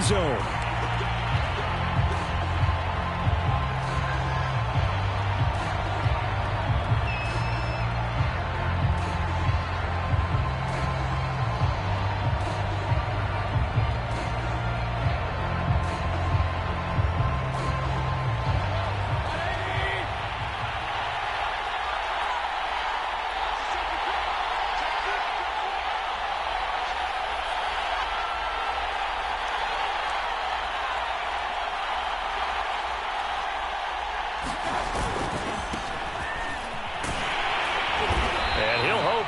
zone.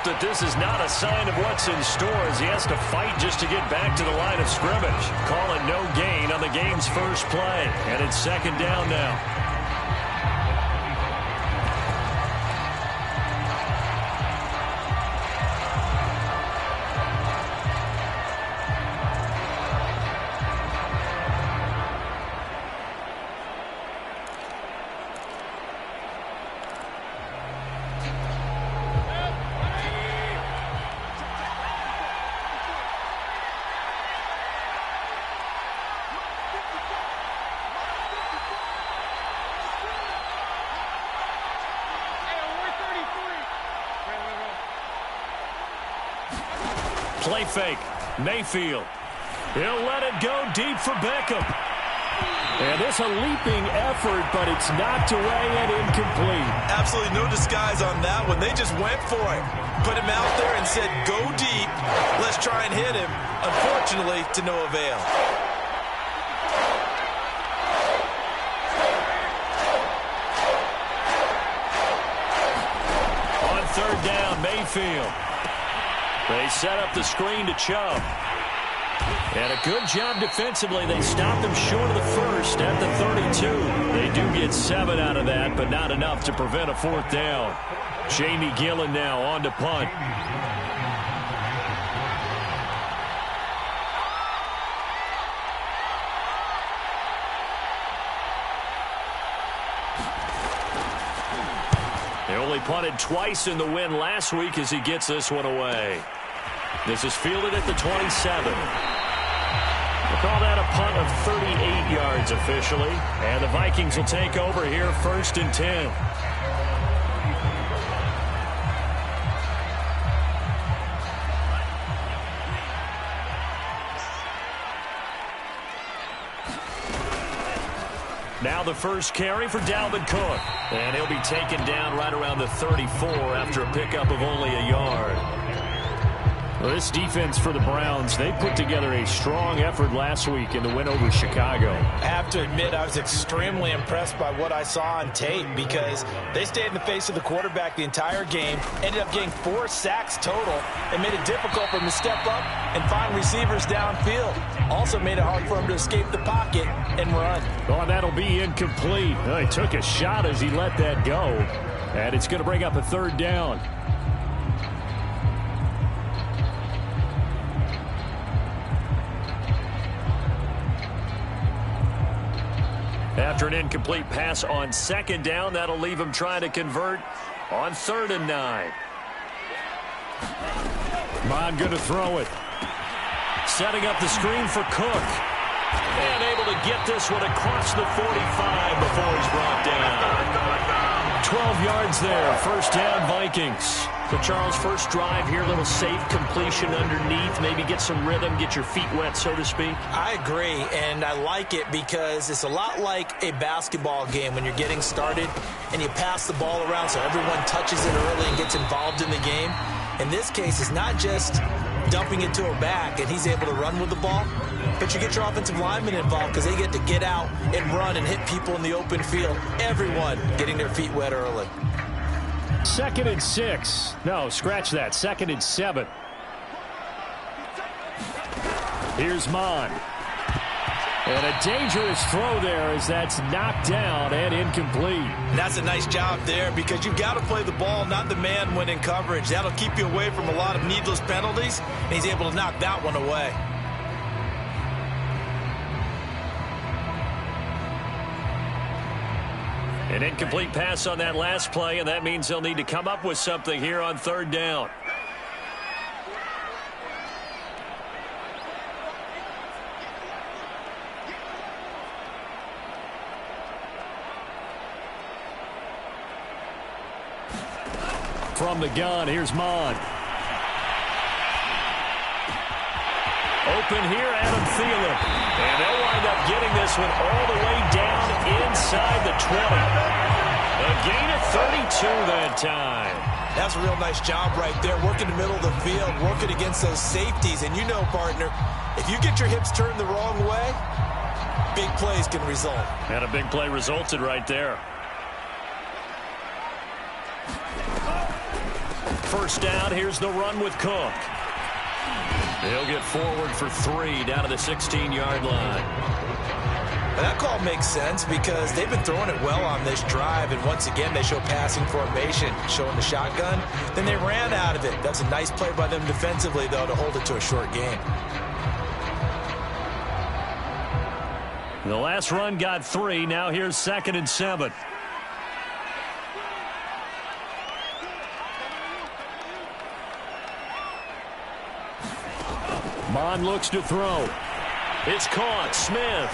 That this is not a sign of what's in store as he has to fight just to get back to the line of scrimmage. Call it no gain on the game's first play. And it's second down now. Play fake. Mayfield. He'll let it go deep for Beckham. And it's a leaping effort, but it's knocked away and incomplete. Absolutely no disguise on that one. They just went for it. Put him out there and said, go deep. Let's try and hit him. Unfortunately, to no avail. On third down, Mayfield. They set up the screen to Chubb. And a good job defensively. They stopped them short of the first at the 32. They do get 7 out of that, but not enough to prevent a fourth down. Jamie Gillen now on to punt. They only punted twice in the win last week as he gets this one away. This is fielded at the 27. We'll call that a punt of 38 yards officially. And the Vikings will take over here first and 10. Now the first carry for Dalvin Cook. And he'll be taken down right around the 34 after a pickup of only a yard. Well, this defense for the Browns, they put together a strong effort last week in the win over Chicago. I have to admit, I was extremely impressed by what I saw on tape because they stayed in the face of the quarterback the entire game, ended up getting 4 sacks total, and made it difficult for him to step up and find receivers downfield. Also made it hard for him to escape the pocket and run. Oh, that'll be incomplete. Oh, he took a shot as he let that go, and it's going to bring up a third down. After an incomplete pass on second down, that'll leave him trying to convert on 3rd and 9. Bond going to throw it. Setting up the screen for Cook. And able to get this one across the 45 before he's brought down. 12 yards there. First down, Vikings. So, Charles, first drive here, a little safe completion underneath. Maybe get some rhythm, get your feet wet, so to speak. I agree, and I like it because it's a lot like a basketball game when you're getting started and you pass the ball around so everyone touches it early and gets involved in the game. In this case, it's not just dumping it to a back and he's able to run with the ball, but you get your offensive linemen involved because they get to get out and run and hit people in the open field. Everyone getting their feet wet early. 2nd and 6. No, scratch that. 2nd and 7. Here's Mond. And a dangerous throw there as that's knocked down and incomplete. That's a nice job there because you've got to play the ball, not the man when in coverage. That'll keep you away from a lot of needless penalties, and he's able to knock that one away. An incomplete pass on that last play, and that means they'll need to come up with something here on 3rd down. From the gun, here's Mon. Open here, Adam Thielen. And they'll wind up getting this one all the way down inside the 20. A gain of 32 that time. That's a real nice job right there, working the middle of the field, working against those safeties. And you know, partner, if you get your hips turned the wrong way, big plays can result. And a big play resulted right there. First down, here's the run with Cook. He'll get forward for 3 down to the 16-yard line. And that call makes sense because they've been throwing it well on this drive, and once again they show passing formation, showing the shotgun. Then they ran out of it. That's a nice play by them defensively, though, to hold it to a short gain. The last run got 3. Now here's 2nd and 7. Mon looks to throw. It's caught. Smith.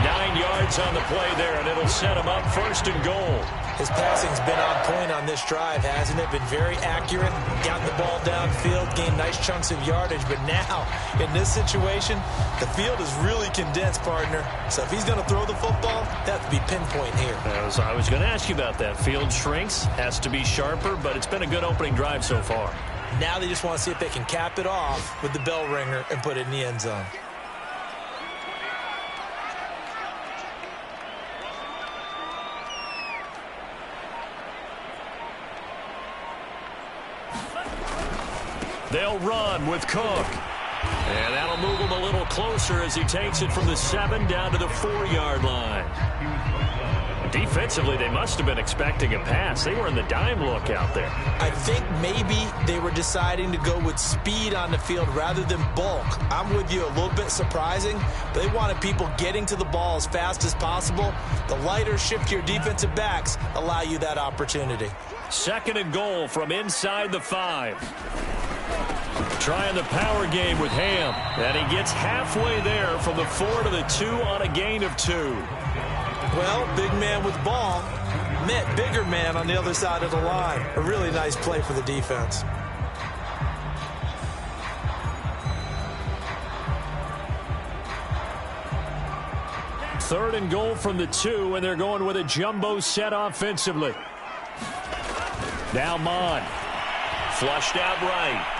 9 yards on the play there, and it'll set him up 1st and goal. His passing's been on point on this drive, hasn't it? Been very accurate, gotten the ball downfield, gained nice chunks of yardage. But now, in this situation, the field is really condensed, partner. So if he's going to throw the football, that would be pinpoint here. I was going to ask you about that. Field shrinks, has to be sharper, but it's been a good opening drive so far. Now they just want to see if they can cap it off with the bell ringer and put it in the end zone. They'll run with Cook. And that'll move him a little closer as he takes it from the 7 down to the 4-yard line. Defensively, they must have been expecting a pass. They were in the dime look out there. I think maybe they were deciding to go with speed on the field rather than bulk. I'm with you, a little bit surprising. But they wanted people getting to the ball as fast as possible. The lighter, shiftier defensive backs allow you that opportunity. 2nd and goal from inside the 5. Trying the power game with Ham. And he gets halfway there from the 4 to the 2 on a gain of 2. Well, big man with ball met bigger man on the other side of the line. A really nice play for the defense. Third and goal from the 2, and they're going with a jumbo set offensively. Now Mon. Flushed out right.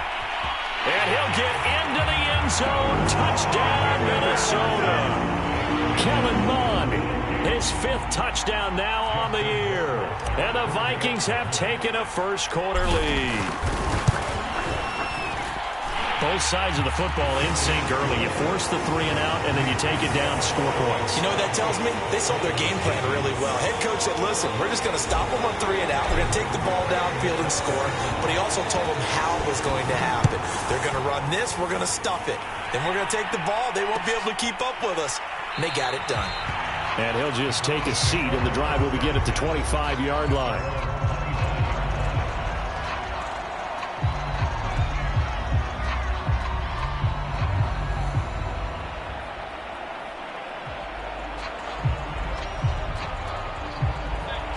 And he'll get into the end zone. Touchdown, Minnesota. Kellen Mond. His 5th touchdown now on the year. And the Vikings have taken a first-quarter lead. Both sides of the football in sync early. You force the 3 and out, and then you take it down, score points. You know what that tells me? They sold their game plan really well. Head coach said, listen, we're just going to stop them on 3 and out. We're going to take the ball downfield and score. But he also told them how it was going to happen. They're going to run this. We're going to stuff it. Then we're going to take the ball. They won't be able to keep up with us. And they got it done. And he'll just take a seat, and the drive will begin at the 25-yard line.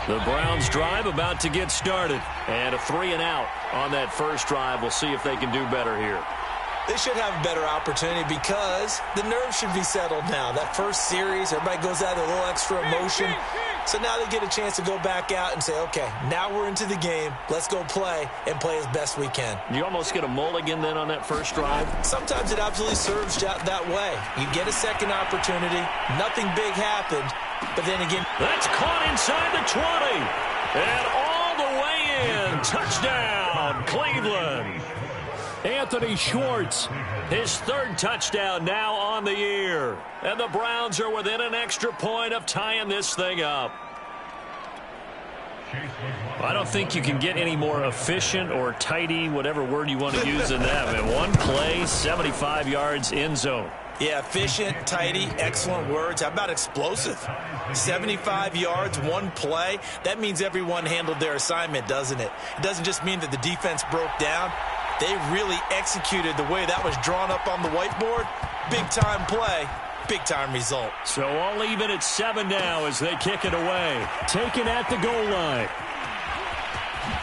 The Browns drive about to get started. And a 3 and out on that first drive. We'll see if they can do better here. They should have a better opportunity because the nerves should be settled now. That first series, everybody goes out with a little extra emotion. So now they get a chance to go back out and say, okay, now we're into the game. Let's go play and play as best we can. You almost get a mulligan then on that first drive? Sometimes it absolutely serves that way. You get a second opportunity. Nothing big happened. But then again, that's caught inside the 20. And all the way in. Touchdown, Cleveland. Anthony Schwartz, his 3rd touchdown now on the year. And the Browns are within an extra point of tying this thing up. I don't think you can get any more efficient or tidy, whatever word you want to use in that. I mean, one play, 75 yards, end zone. Yeah, efficient, tidy, excellent words. How about explosive? 75 yards, one play. That means everyone handled their assignment, doesn't it? It doesn't just mean that the defense broke down. They really executed the way that was drawn up on the whiteboard. Big-time play big-time result. So all even at 7 now as they kick it away. Taken at the goal line.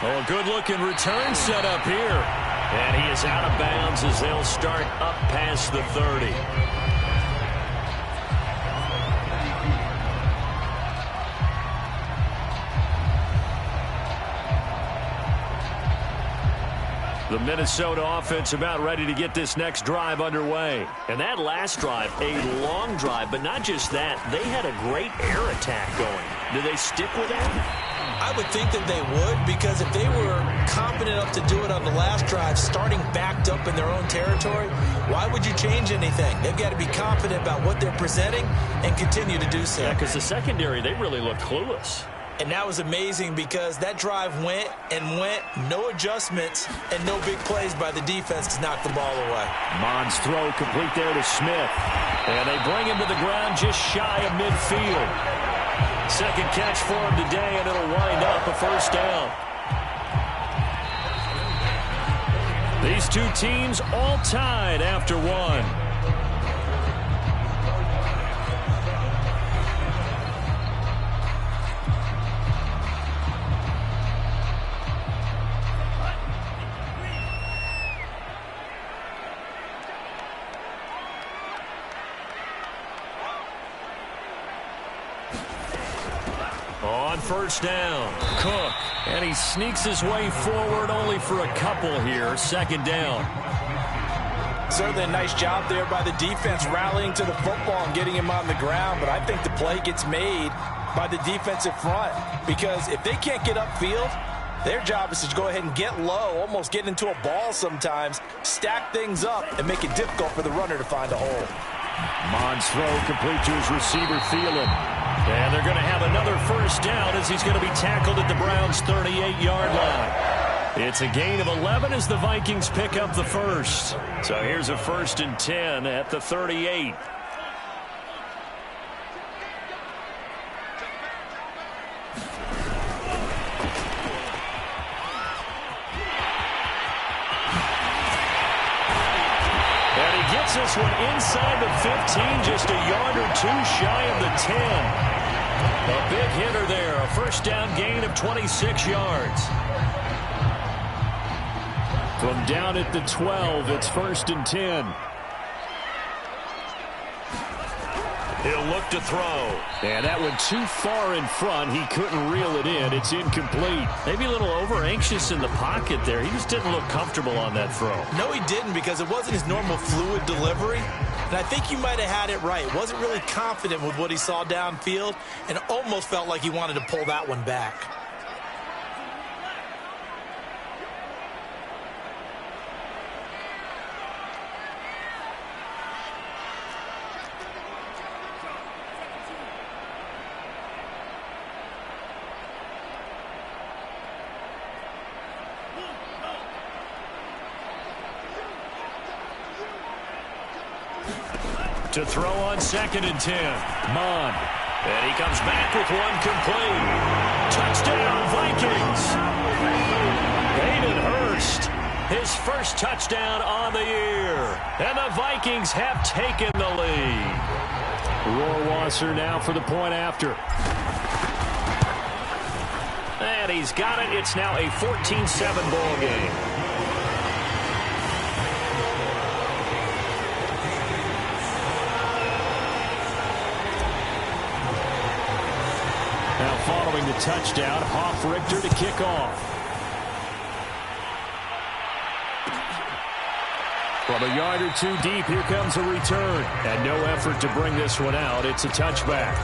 Oh, good-looking return set up here. And he is out of bounds as they'll start up past the 30. The Minnesota offense about ready to get this next drive underway. And that last drive, a long drive, but not just that. They had a great air attack going. Do they stick with that? I would think that they would, because if they were confident enough to do it on the last drive, starting backed up in their own territory, why would you change anything? They've got to be confident about what they're presenting and continue to do so. Yeah, because the secondary, they really looked clueless. And that was amazing because that drive went and went, no adjustments, and no big plays by the defense to knock the ball away. Mond's throw complete there to Smith. And they bring him to the ground just shy of midfield. Second catch for him today, and it'll wind up a first down. These two teams all tied after one. On first down, Cook, and he sneaks his way forward only for a couple here. Second down. Certainly a nice job there by the defense rallying to the football and getting him on the ground, but I think the play gets made by the defensive front, because if they can't get upfield, their job is to go ahead and get low, almost get into a ball sometimes, stack things up, and make it difficult for the runner to find a hole. Mond's throw complete to his receiver, Thielen. And they're going to have another first down as he's going to be tackled at the Browns' 38-yard line. It's a gain of 11 as the Vikings pick up the first. So here's a 1st and 10 at the 38. This one inside the 15, just a yard or two shy of the 10. A big hitter there, a first down gain of 26 yards. From down at the 12, it's 1st and 10. He'll look to throw. And that went too far in front. He couldn't reel it in. It's incomplete. Maybe a little over-anxious in the pocket there. He just didn't look comfortable on that throw. No, he didn't, because it wasn't his normal fluid delivery. And I think you might have had it right. Wasn't really confident with what he saw downfield and almost felt like he wanted to pull that one back. To throw on 2nd and 10. Mond. And he comes back with one complete. Touchdown, Vikings. Hayden Hurst, his first touchdown on the year. And the Vikings have taken the lead. Rohrwasser now for the point after. And he's got it. It's now a 14-7 ball game. Now following the touchdown, Hofrichter to kick off. From a yard or two deep, here comes a return. And no effort to bring this one out. It's a touchback.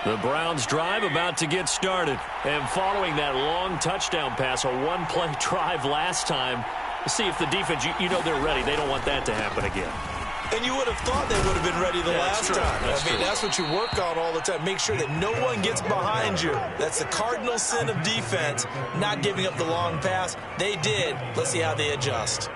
The Browns drive about to get started. And following that long touchdown pass, a one-play drive last time, see if the defense, you know they're ready. They don't want that to happen again. And you would have thought they would have been ready the last time. That's what you work on all the time. Make sure that no one gets behind you. That's the cardinal sin of defense, not giving up the long pass. They did. Let's see how they adjust.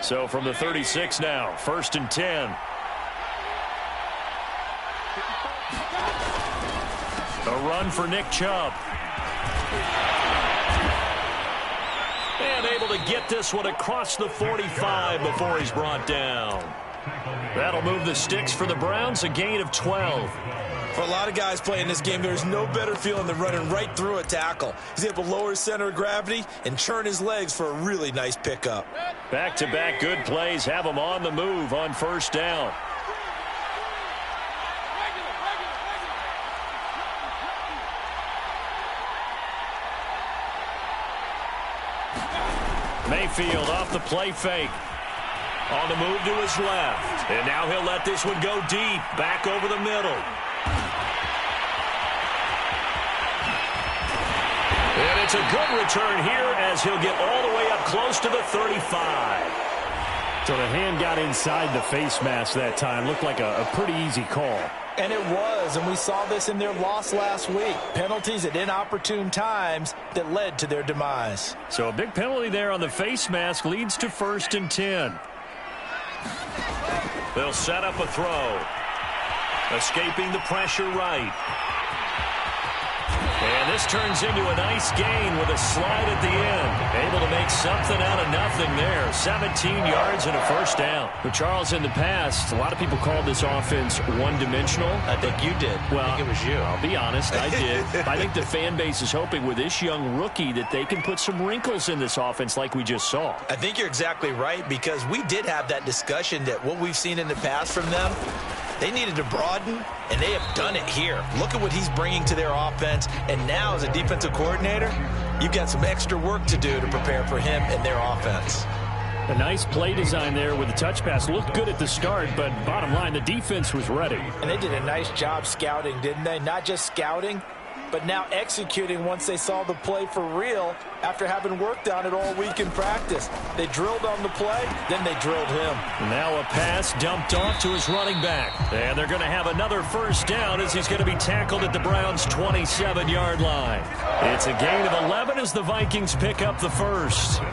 So from the 36 now, 1st and 10. A run for Nick Chubb. And able to get this one across the 45 before he's brought down. That'll move the sticks for the Browns, a gain of 12. For a lot of guys playing this game, there's no better feeling than running right through a tackle. He's able to lower his center of gravity and churn his legs for a really nice pickup. Back-to-back good plays have him on the move on 1st down. Mayfield off the play fake. On the move to his left. And now he'll let this one go deep. Back over the middle. And it's a good return here as he'll get all the way up close to the 35. So the hand got inside the face mask that time. Looked like a pretty easy call. And it was, and we saw this in their loss last week. Penalties at inopportune times that led to their demise. So a big penalty there on the face mask leads to 1st and 10. They'll set up a throw. Escaping the pressure right. And this turns into a nice gain with a slide at the end. Able to make something out of nothing there. 17 yards and a 1st down. But Charles, in the past, a lot of people called this offense one-dimensional. I think you did. Well, I think it was you. I'll be honest, I did. I think the fan base is hoping with this young rookie that they can put some wrinkles in this offense like we just saw. I think you're exactly right, because we did have that discussion that what we've seen in the past from them, they needed to broaden, and they have done it here. Look at what he's bringing to their offense, and now as a defensive coordinator, you've got some extra work to do to prepare for him and their offense. A nice play design there with the touch pass. Looked good at the start, but bottom line, the defense was ready. And they did a nice job scouting, didn't they? Not just scouting, but now executing once they saw the play for real after having worked on it all week in practice. They drilled on the play, then they drilled him. Now a pass dumped off to his running back. And they're going to have another 1st down as he's going to be tackled at the Browns' 27-yard line. It's a gain of 11 as the Vikings pick up the 1st.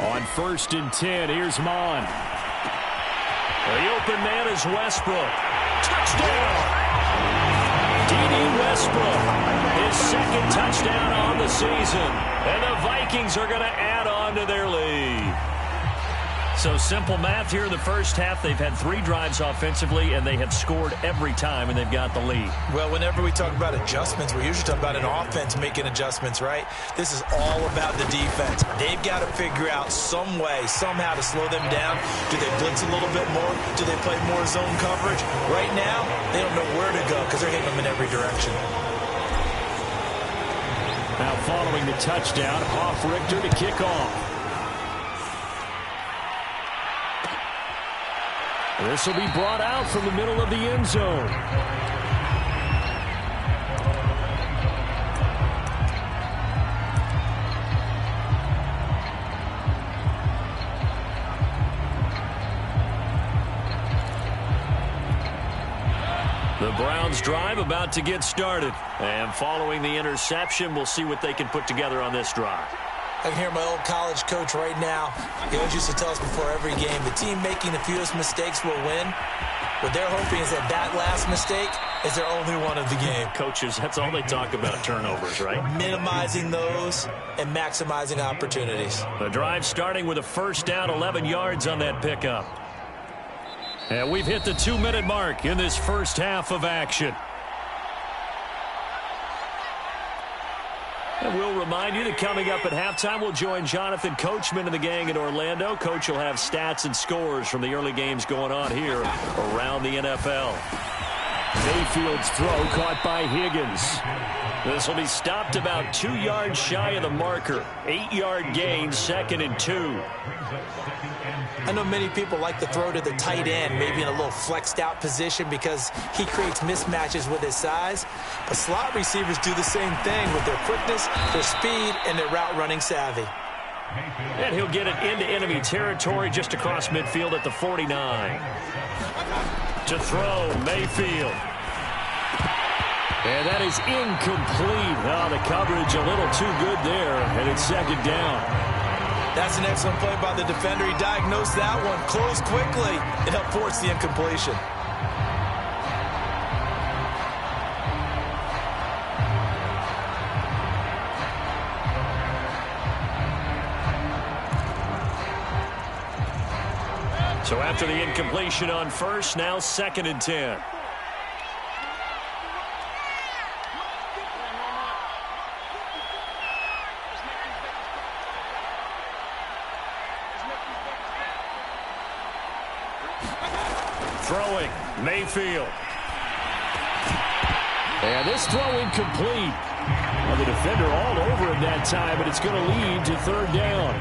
On 1st and 10, here's Mon. The open man is Westbrook. Touchdown! D.D. Westbrook, his 2nd touchdown on the season. And the Vikings are going to add on to their lead. So simple math here in the 1st half. They've had 3 drives offensively, and they have scored every time, and they've got the lead. Well, whenever we talk about adjustments, we're usually talking about an offense making adjustments, right? This is all about the defense. They've got to figure out some way, somehow to slow them down. Do they blitz a little bit more? Do they play more zone coverage? Right now, they don't know where to go because they're hitting them in every direction. Now following the touchdown, Richter to kick off. This will be brought out from the middle of the end zone. The Browns drive about to get started. And following the interception, we'll see what they can put together on this drive. I can hear my old college coach right now. He always used to tell us before every game, the team making the fewest mistakes will win. What they're hoping is that that last mistake is their only one of the game. Coaches, that's all they talk about, turnovers, right? Minimizing those and maximizing opportunities. The drive starting with a 1st down, 11 yards on that pickup. And we've hit the 2-minute mark in this 1st half of action. And we'll remind you that coming up at halftime, we'll join Jonathan Coachman and the gang in Orlando. Coach will have stats and scores from the early games going on here around the NFL. Mayfield's throw caught by Higgins. This will be stopped about 2 yards shy of the marker. 8-yard gain, 2nd and 2. I know many people like to throw to the tight end, maybe in a little flexed out position because he creates mismatches with his size. But slot receivers do the same thing with their quickness, their speed, and their route running savvy. And he'll get it into enemy territory just across midfield at the 49. To throw, Mayfield. And that is incomplete. Oh, the coverage a little too good there, and it's 2nd down. That's an excellent play by the defender. He diagnosed that one, closed quickly, and helped force the incompletion. So after the incompletion on first, now 2nd and 10. Throwing, Mayfield. And this throw incomplete. Well, the defender all over him that time, but it's going to lead to 3rd down.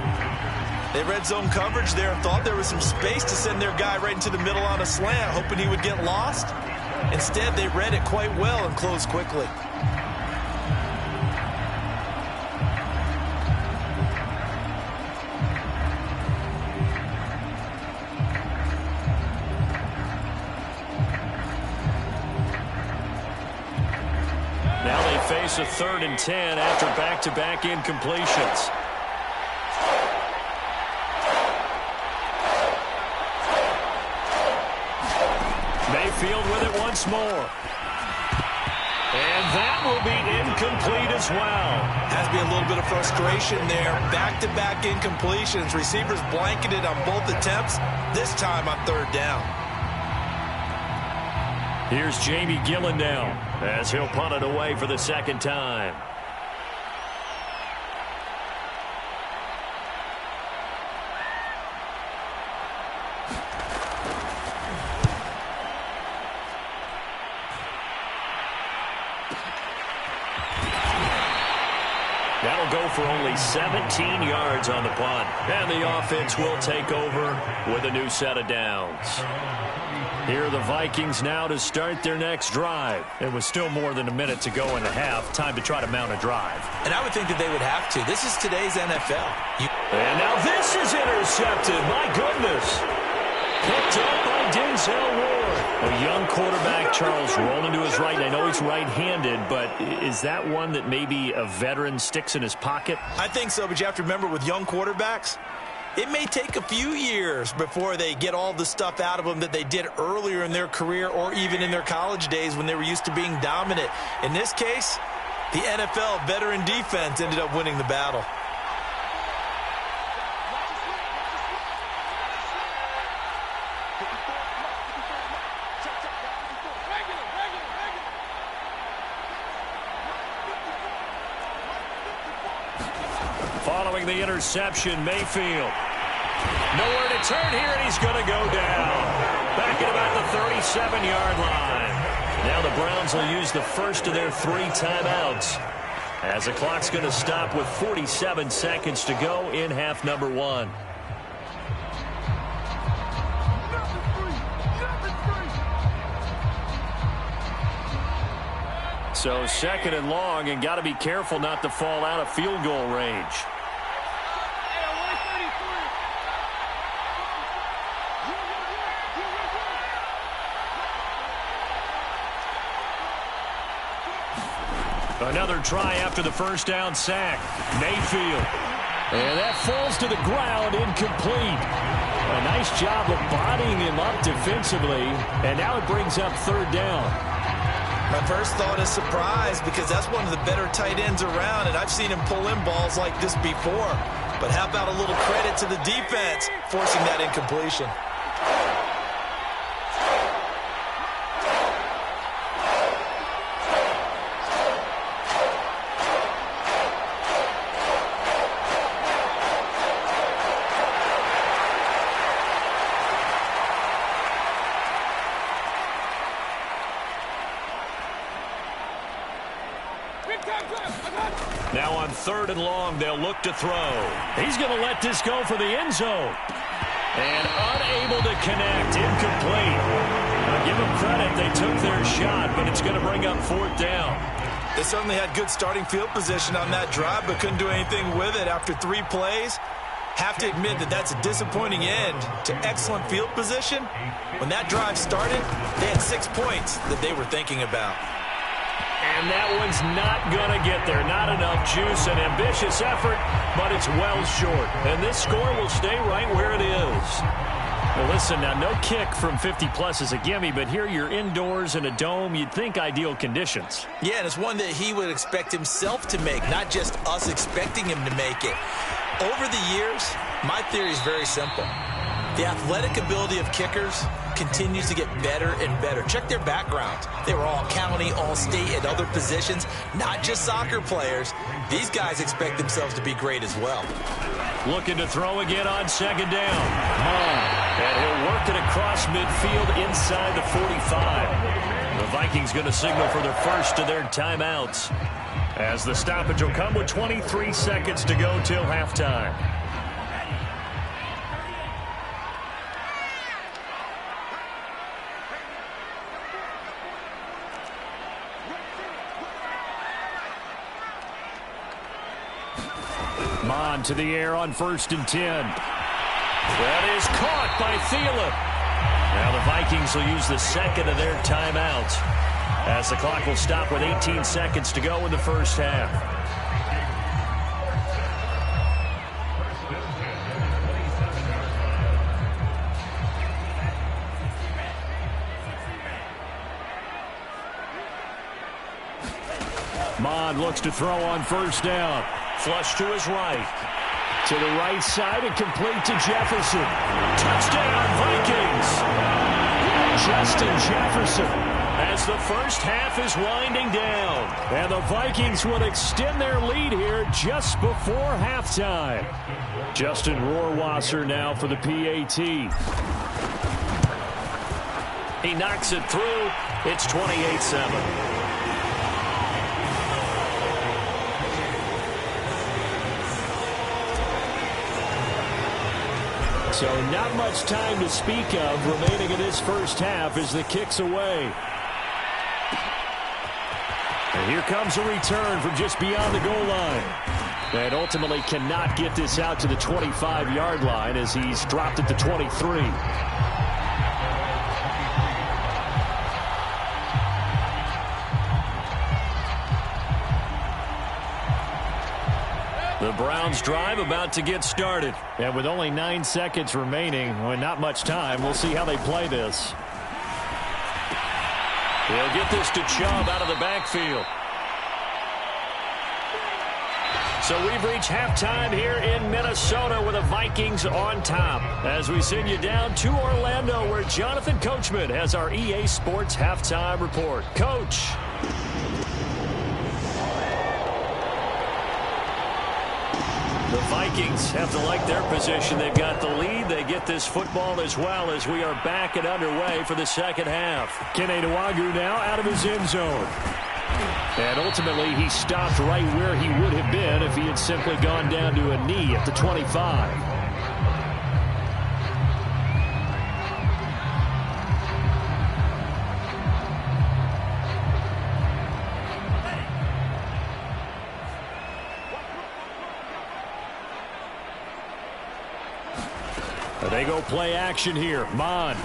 They read zone coverage there and thought there was some space to send their guy right into the middle on a slant, hoping he would get lost. Instead, they read it quite well and closed quickly. Now they face a 3rd and 10 after back-to-back incompletions. Mayfield with it once more. And that will be incomplete as well. Has to be a little bit of frustration there. Back-to-back incompletions. Receivers blanketed on both attempts, this time on 3rd down. Here's Jamie Gillen now as he'll punt it away for the 2nd time. That'll go for only 17 yards on the punt. And the offense will take over with a new set of downs. Here are the Vikings now to start their next drive. It was still more than a minute to go in the half. Time to try to mount a drive. And I would think that they would have to. This is today's NFL. And now this is intercepted. My goodness. Picked up by Denzel Ward. A young quarterback, Charles, rolling to his right. I know he's right-handed, but is that one that maybe a veteran sticks in his pocket? I think so, but you have to remember with young quarterbacks, it may take a few years before they get all the stuff out of them that they did earlier in their career or even in their college days when they were used to being dominant. In this case, the NFL veteran defense ended up winning the battle. Following the interception, Mayfield. Nowhere to turn here, and he's going to go down. Back at about the 37-yard line. Now the Browns will use the first of their 3 timeouts, as the clock's going to stop with 47 seconds to go in half number 1. So 2nd and long, and got to be careful not to fall out of field goal range. Another try after the first down sack. Mayfield. And that falls to the ground, incomplete. A nice job of bodying him up defensively, and now it brings up 3rd down. My first thought is surprise because that's one of the better tight ends around, and I've seen him pull in balls like this before. But how about a little credit to the defense forcing that incompletion? 3rd and long. They'll look to throw. He's going to let this go for the end zone. And unable to connect. Incomplete. Now give them credit. They took their shot, but it's going to bring up 4th down. They certainly had good starting field position on that drive, but couldn't do anything with it after 3 plays. Have to admit that that's a disappointing end to excellent field position. When that drive started, they had 6 points that they were thinking about. And that one's not going to get there. Not enough juice. An ambitious effort, but it's well short. And this score will stay right where it is. Well, listen, now no kick from 50-plus is a gimme, but here you're indoors in a dome. You'd think ideal conditions. Yeah, and it's one that he would expect himself to make, not just us expecting him to make it. Over the years, my theory is very simple. The athletic ability of kickers continues to get better and better. Check their backgrounds. They were all county, all state, at other positions, not just soccer players. These guys expect themselves to be great as well. Looking to throw again on 2nd down. And he'll work it across midfield inside the 45. The Vikings going to signal for their first of their timeouts, as the stoppage will come with 23 seconds to go till halftime. Mon to the air on 1st and 10. That is caught by Thielen. Now the Vikings will use the 2nd of their timeouts, as the clock will stop with 18 seconds to go in the first half. Mon looks to throw on 1st down. Flush to his right. To the right side and complete to Jefferson. Touchdown, Vikings! Justin Jefferson, as the first half is winding down. And the Vikings will extend their lead here just before halftime. Justin Rohrwasser now for the PAT. He knocks it through. It's 28-7. So not much time to speak of remaining in this first half as the kick's away. And here comes a return from just beyond the goal line. And ultimately cannot get this out to the 25-yard line as he's dropped at the 23. The Browns drive about to get started. And with only 9 seconds remaining, with not much time, we'll see how they play this. He'll get this to Chubb out of the backfield. So we've reached halftime here in Minnesota with the Vikings on top, as we send you down to Orlando, where Jonathan Coachman has our EA Sports halftime report. Coach. The Vikings have to like their position. They've got the lead. They get this football as well, as we are back and underway for the second half. Kene Nwangwu now out of his end zone. And ultimately, he stopped right where he would have been if he had simply gone down to a knee at the 25. They go play action here. Mon.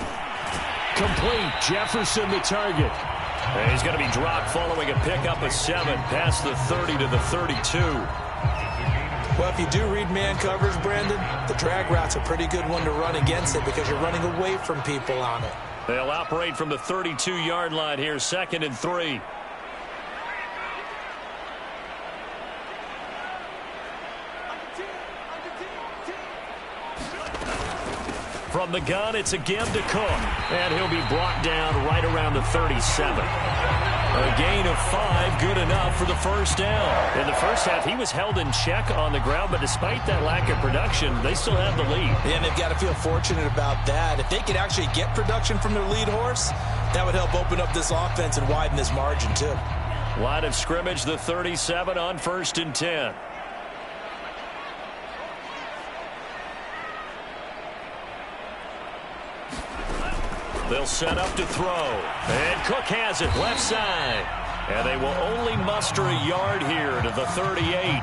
Complete. Jefferson the target. And he's going to be dropped following a pickup of 7 past the 30 to the 32. Well, if you do read man coverage, Brandon, the drag route's a pretty good one to run against it because you're running away from people on it. They'll operate from the 32-yard line here, 2nd and 3. From the gun, it's again to Cook. And he'll be brought down right around the 37. A gain of 5, good enough for the first down. In the first half, he was held in check on the ground, but despite that lack of production, they still have the lead. And they've got to feel fortunate about that. If they could actually get production from their lead horse, that would help open up this offense and widen this margin, too. Line of scrimmage, the 37 on 1st and 10. They'll set up to throw. And Cook has it left side. And they will only muster a yard here to the 38.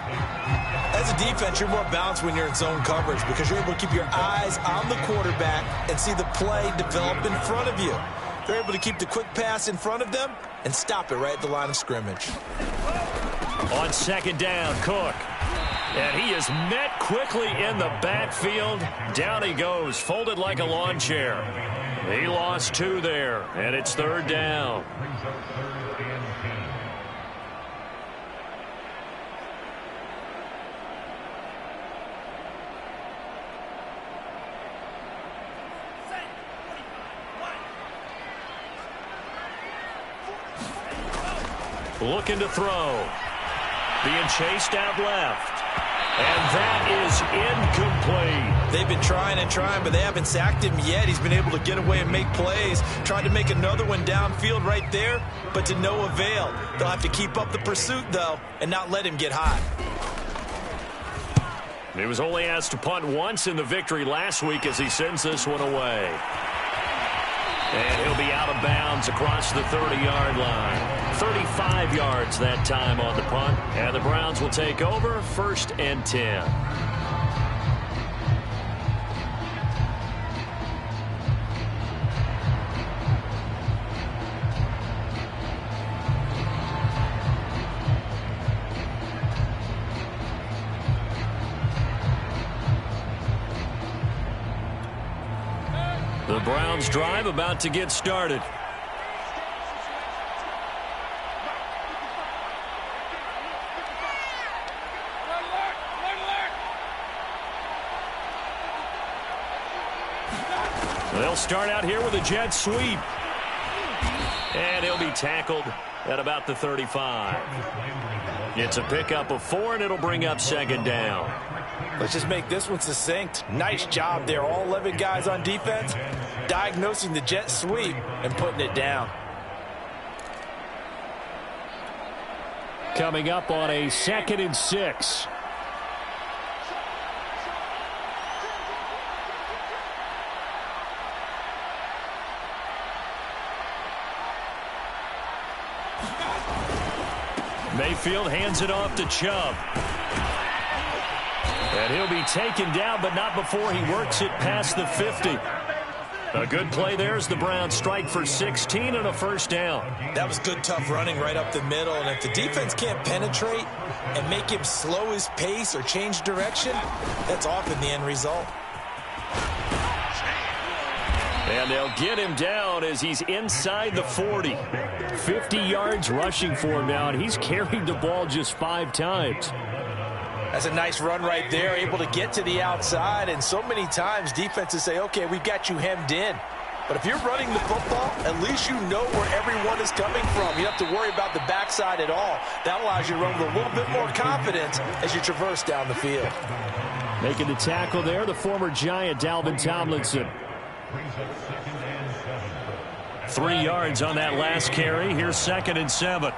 As a defense, you're more balanced when you're in zone coverage because you're able to keep your eyes on the quarterback and see the play develop in front of you. They're able to keep the quick pass in front of them and stop it right at the line of scrimmage. On second down, Cook. And he is met quickly in the backfield. Down he goes, folded like a lawn chair. He lost 2 there, and it's third down. Looking to throw. Being chased out left. And that is incomplete. They've been trying and trying, but they haven't sacked him yet. He's been able to get away and make plays. Tried to make another one downfield right there, but to no avail. They'll have to keep up the pursuit, though, and not let him get hot. He was only asked to punt once in the victory last week as he sends this one away. And he'll be out of bounds across the 30-yard line. 35 yards that time on the punt. And the Browns will take over 1st and 10. The Browns drive about to get started. They'll start out here with a jet sweep. And he'll be tackled at about the 35. It's a pickup of 4, and it'll bring up second down. Let's just make this one succinct. Nice job there. All 11 guys on defense diagnosing the jet sweep and putting it down. Coming up on a 2nd and 6. Mayfield hands it off to Chubb. And he'll be taken down, but not before he works it past the 50. A good play there as the Browns strike for 16 and a first down. That was good, tough running right up the middle. And if the defense can't penetrate and make him slow his pace or change direction, that's often the end result. And they'll get him down as he's inside the 40. 50 yards rushing for him now, and he's carried the ball just 5 times. That's a nice run right there, able to get to the outside. And so many times defenses say, okay, we've got you hemmed in. But if you're running the football, at least you know where everyone is coming from. You don't have to worry about the backside at all. That allows you to run with a little bit more confidence as you traverse down the field. Making the tackle there, the former Giant, Dalvin Tomlinson. 3 yards on that last carry. Here's 2nd and 7.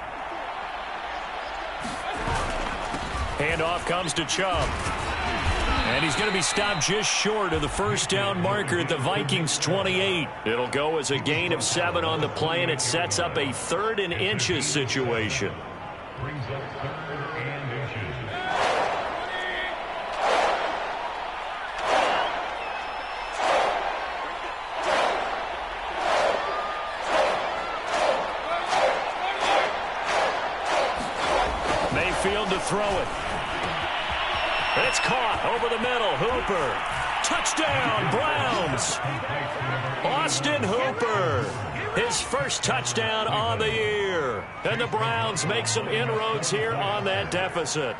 Handoff comes to Chubb. And he's going to be stopped just short of the first down marker at the Vikings 28. It'll go as a gain of 7 on the play, and it sets up a 3rd and inches situation. Mayfield to throw it. It's caught over the middle. Hooper. Touchdown, Browns. Austin Hooper. His first touchdown on the year. And the Browns make some inroads here on that deficit.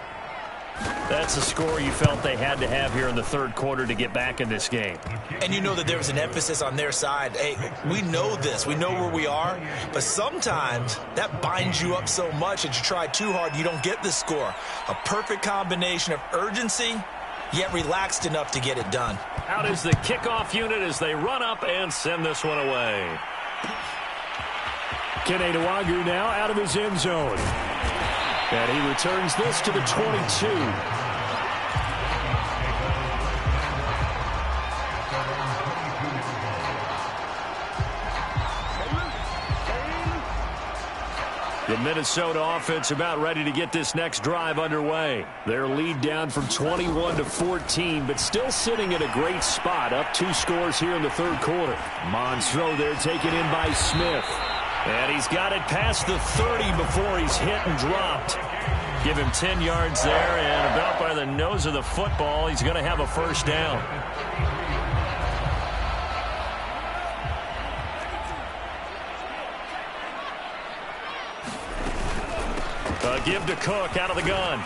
That's a score you felt they had to have here in the 3rd quarter to get back in this game. And you know that there was an emphasis on their side. Hey, we know this. We know where we are. But sometimes that binds you up so much that you try too hard, you don't get the score. A perfect combination of urgency, yet relaxed enough to get it done. Out is the kickoff unit as they run up and send this one away. Kene Nwangwu now out of his end zone. And he returns this to the 22. The Minnesota offense about ready to get this next drive underway. Their lead down from 21 to 14, but still sitting at a great spot, up 2 scores here in the third quarter. Mond's throw there taken in by Smith. And he's got it past the 30 before he's hit and dropped. Give him 10 yards there, and about by the nose of the football, he's going to have a first down. Give to Cook out of the gun.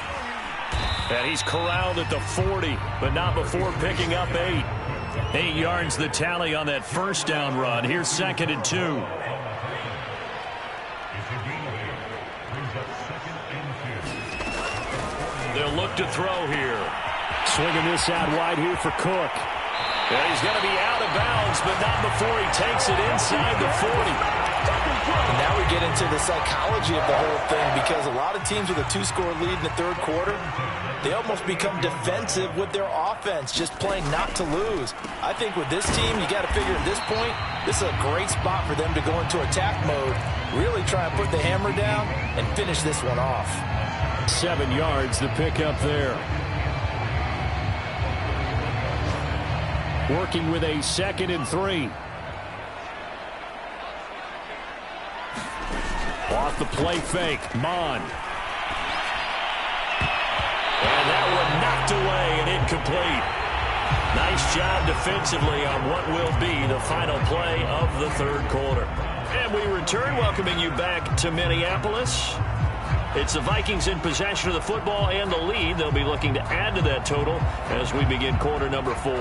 And he's corralled at the 40, but not before picking up 8. 8 yards the tally on that first down run. Here's 2nd and 2. They'll look to throw here. Swinging this out wide here for Cook. And he's going to be out of bounds, but not before he takes it inside the 40. And now we get into the psychology of the whole thing, because a lot of teams with a 2-score lead in the third quarter, they almost become defensive with their offense, just playing not to lose. I think with this team, you got to figure at this point, this is a great spot for them to go into attack mode, really try and put the hammer down and finish this one off. 7 yards to pick up there. Working with a 2nd and 3. Off the play fake, Mon. And that one knocked away and incomplete. Nice job defensively on what will be the final play of the third quarter. And we return, welcoming you back to Minneapolis. It's the Vikings in possession of the football and the lead. They'll be looking to add to that total as we begin quarter number 4.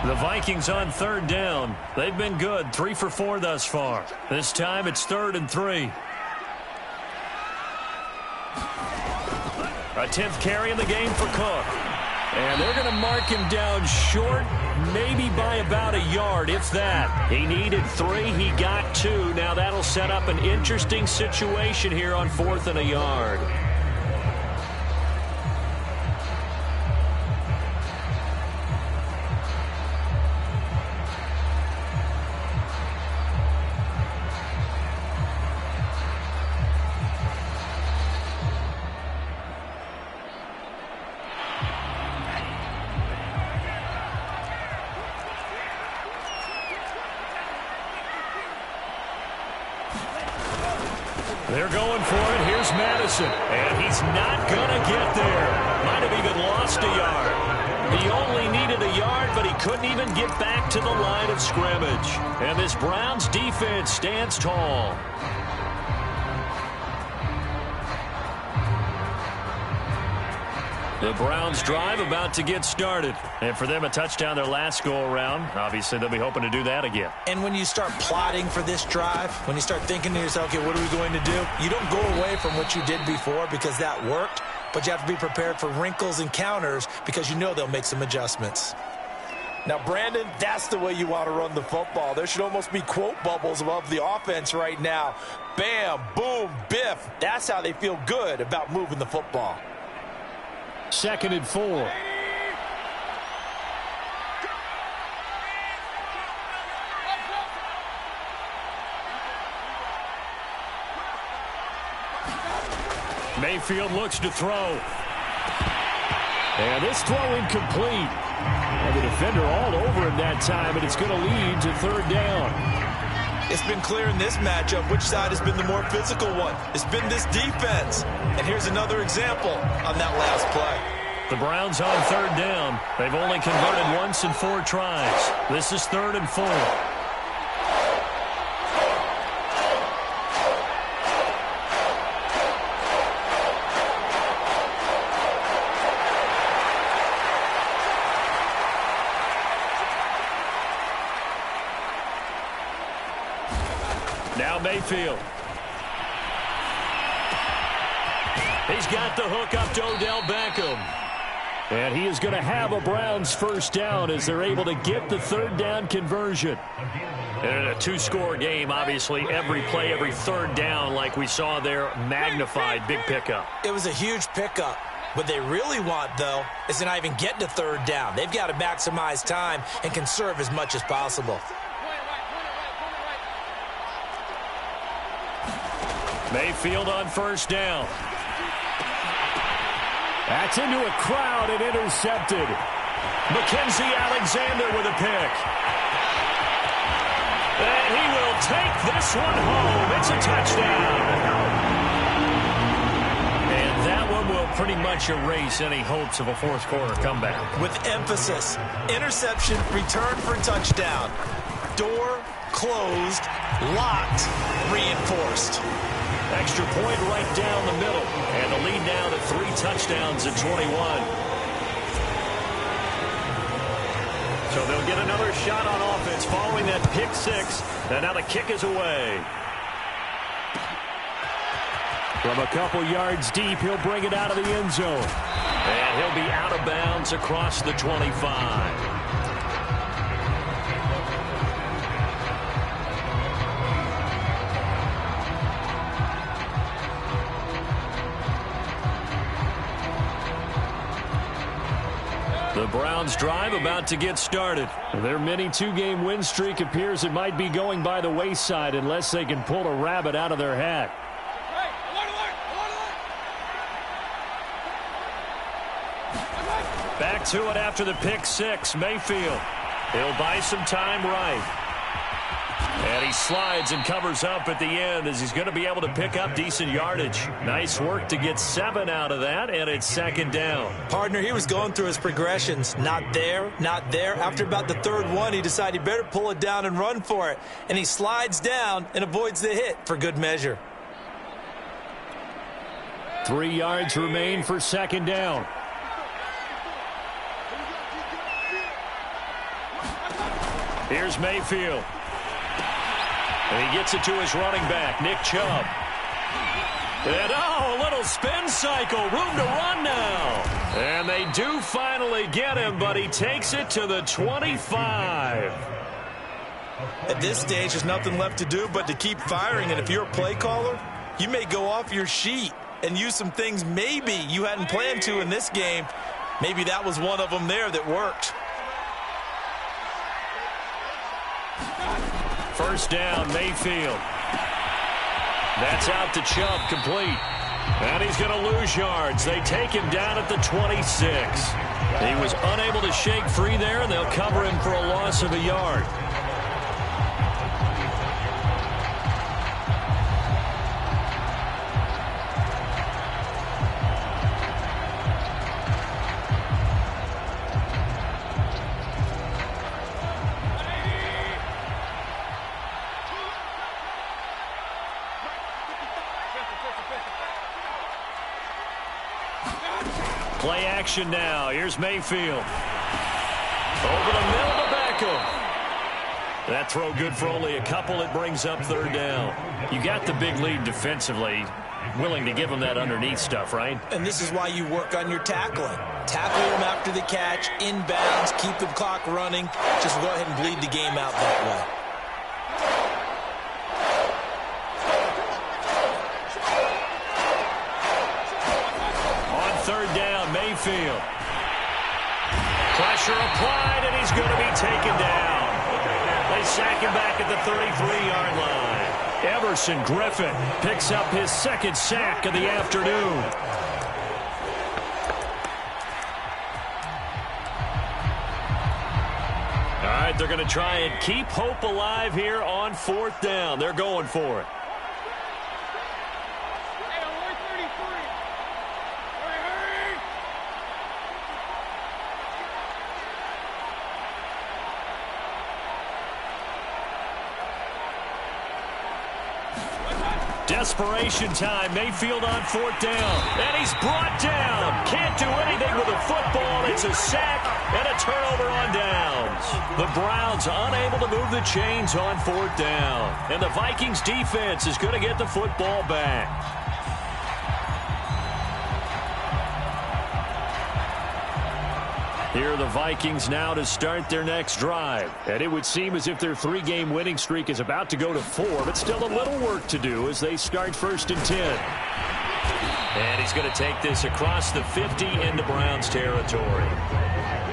The Vikings on third down. They've been good, 3 for 4 thus far. This time it's 3rd and 3. A 10th carry in the game for Cook. And they're going to mark him down short, maybe by about a yard, if that. He needed 3, he got 2. Now that'll set up an interesting situation here on 4th and a yard. They're going for it. Here's Madison. And he's not going to get there. Might have even lost a yard. He only needed a yard, but he couldn't even get back to the line of scrimmage. And this Browns defense stands tall. The Browns drive about to get started. And for them, a touchdown their last go-around. Obviously, they'll be hoping to do that again. And when you start plotting for this drive, when you start thinking to yourself, okay, what are we going to do? You don't go away from what you did before because that worked, but you have to be prepared for wrinkles and counters because you know they'll make some adjustments. Now, Brandon, that's the way you want to run the football. There should almost be quote bubbles above the offense right now. Bam, boom, biff. That's how they feel good about moving the football. 2nd and 4. Mayfield looks to throw. And this throw incomplete. And the defender all over him that time, and it's going to lead to 3rd down. It's been clear in this matchup which side has been the more physical one. It's been this defense. And here's another example on that last play. The Browns on 3rd down. They've only converted once in 4 tries. This is 3rd and 4. Now Mayfield. He's got the hook up to Odell Beckham. And he is going to have a Browns first down as they're able to get the 3rd down conversion. And a 2-score game, obviously, every play, every 3rd down, like we saw there, magnified, big pickup. It was a huge pickup. What they really want, though, is to not even get to 3rd down. They've got to maximize time and conserve as much as possible. Mayfield on first down. That's into a crowd and intercepted. Mackenzie Alexander with a pick. And he will take this one home. It's a touchdown. And that one will pretty much erase any hopes of a fourth quarter comeback. With emphasis, interception, return for touchdown. Door closed, locked, reinforced. Extra point right down the middle. And the lead now to 3 touchdowns at 21. So they'll get another shot on offense following that pick 6. And now the kick is away. From a couple yards deep, he'll bring it out of the end zone. And he'll be out of bounds across the 25. The Browns' drive about to get started. Their mini 2-game win streak appears it might be going by the wayside unless they can pull a rabbit out of their hat. Back to it after the pick 6. Mayfield. He'll buy some time right. And he slides and covers up at the end as he's going to be able to pick up decent yardage. Nice work to get 7 out of that, and it's second down. Partner, he was going through his progressions. Not there, not there. After about the third one, he decided he better pull it down and run for it. And he slides down and avoids the hit for good measure. 3 yards remain for second down. Here's Mayfield. And he gets it to his running back, Nick Chubb. And, a little spin cycle. Room to run now. And they do finally get him, but he takes it to the 25. At this stage, there's nothing left to do but to keep firing. And if you're a play caller, you may go off your sheet and use some things maybe you hadn't planned to in this game. Maybe that was one of them there that worked. First down, Mayfield. That's out to Chubb, complete. And he's going to lose yards. They take him down at the 26. He was unable to shake free there, and they'll cover him for a loss of a yard. Play action now. Here's Mayfield. Over the middle to Beckham. That throw good for only a couple. It brings up third down. You got the big lead defensively. Willing to give him that underneath stuff, right? And this is why you work on your tackling. Tackle him after the catch, inbounds, keep the clock running. Just go ahead and bleed the game out that way. Mayfield. Pressure applied, and he's going to be taken down. They sack him back at the 33-yard line. Everson Griffin picks up his second sack of the afternoon. All right, they're going to try and keep hope alive here on fourth down. They're going for it. Desperation time. Mayfield on fourth down. And he's brought down. Can't do anything with the football. It's a sack and a turnover on downs. The Browns unable to move the chains on fourth down. And the Vikings defense is going to get the football back. Here are the Vikings now to start their next drive. And it would seem as if their 3-game winning streak is about to go to 4, but still a little work to do as they start first and 10. And he's going to take this across the 50 into Browns territory.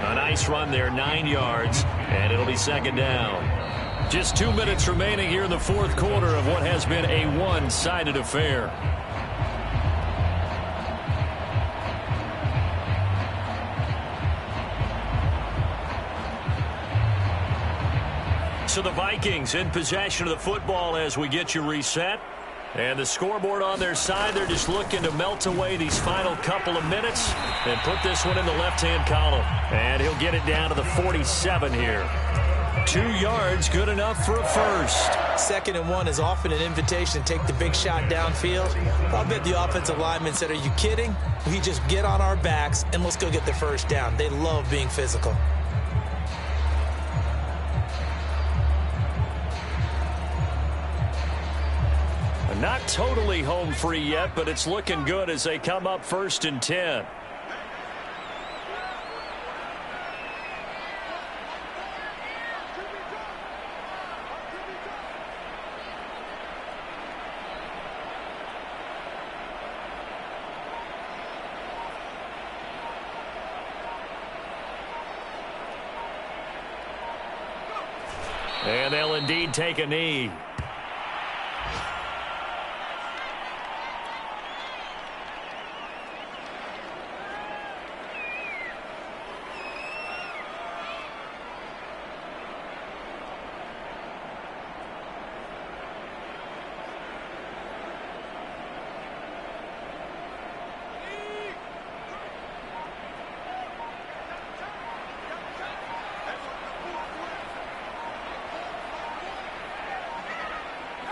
A nice run there, 9 yards, and it'll be second down. Just 2 minutes remaining here in the fourth quarter of what has been a one-sided affair. So the Vikings in possession of the football as we get you reset. And the scoreboard on their side, they're just looking to melt away these final couple of minutes and put this one in the left-hand column. And he'll get it down to the 47 here. 2 yards, good enough for a first. 2nd and 1 is often an invitation to take the big shot downfield. I'll bet the offensive lineman said, are you kidding? We just get on our backs and let's go get the first down. They love being physical. Not totally home free yet, but it's looking good as they come up 1st and 10. And they'll indeed take a knee.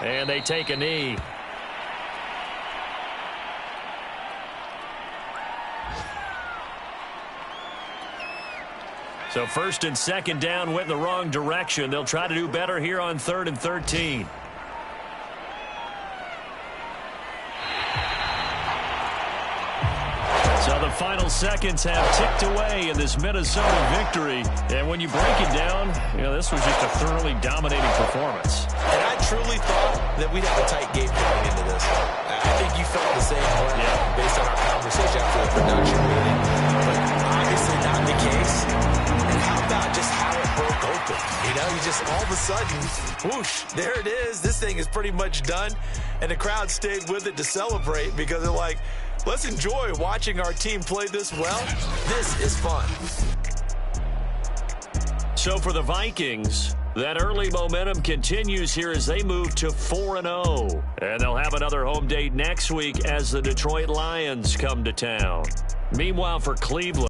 And they take a knee. So 1st and 2nd down went in the wrong direction. They'll try to do better here on 3rd and 13. So the final seconds have ticked away in this Minnesota victory. And when you break it down, this was just a thoroughly dominating performance. And I truly thought that we'd have a tight game going into this. I think you felt the same way based on our conversation after the production meeting. But obviously not the case. And how about just how it broke open? You just all of a sudden, whoosh, there it is. This thing is pretty much done. And the crowd stayed with it to celebrate because they're like, let's enjoy watching our team play this well. This is fun. So for the Vikings, that early momentum continues here as they move to 4-0. And they'll have another home date next week as the Detroit Lions come to town. Meanwhile, for Cleveland,